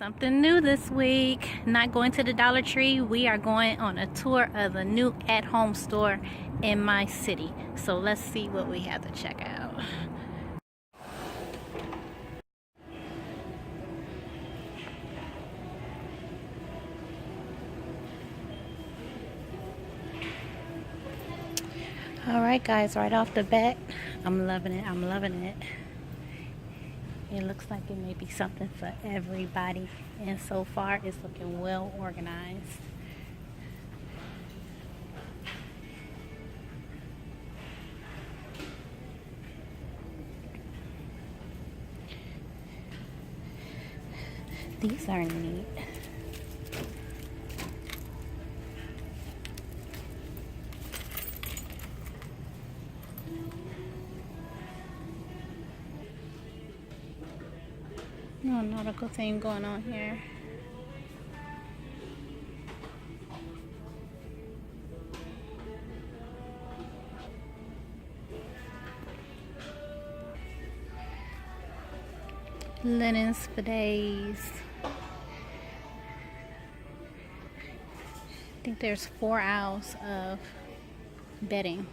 Something new this week. Not going to the Dollar Tree. We are going on a tour of the new at-home store in my city. So let's see what we have to check out. Alright guys, right off the bat, I'm loving it. It looks like it may be something for everybody, and so far it's looking well organized. These are neat. No nautical thing going on here. Linens for days. I think there's 4 aisles of bedding.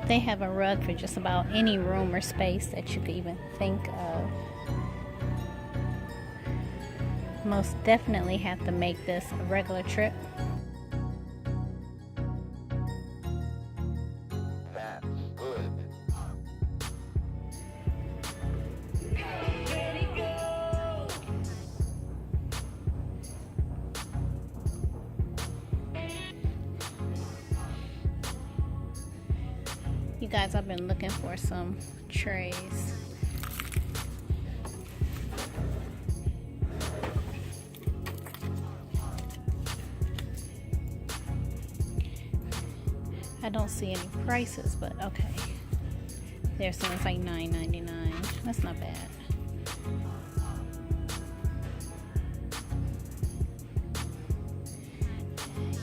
They have a rug for just about any room or space that you could even think of. Most definitely have to make this a regular trip. That's good. You guys, I've been looking for some trays. I don't see any prices, but okay. There's some, it's like $9.99. That's not bad.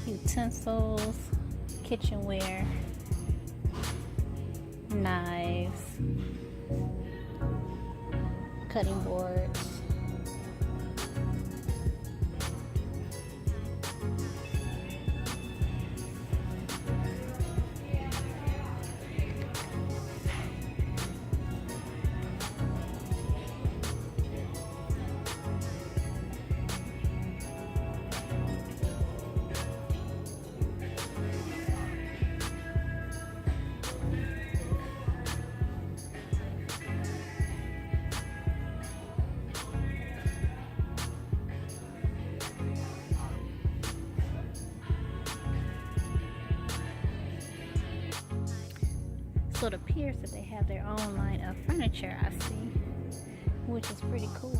Utensils, kitchenware, knives, cutting boards. So it appears that they have their own line of furniture, I see, which is pretty cool.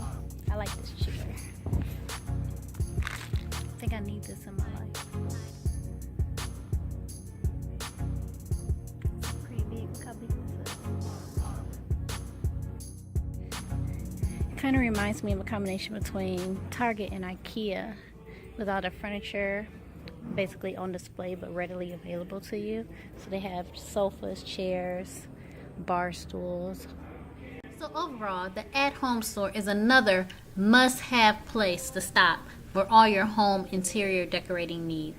I like this chair. I think I need this in my life. It's pretty big. Look how big this is. It kind of reminds me of a combination between Target and IKEA, with all the furniture basically on display but readily available to you. So they have sofas, chairs, bar stools. So overall, the at-home store is another must-have place to stop for all your home interior decorating needs.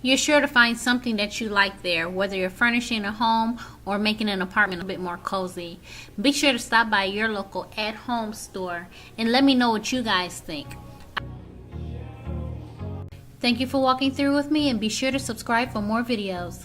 You're sure to find something that you like there, whether you're furnishing a home or making an apartment a bit more cozy. Be sure to stop by your local at-home store and let me know what you guys think. Thank you for walking through with me, and be sure to subscribe for more videos.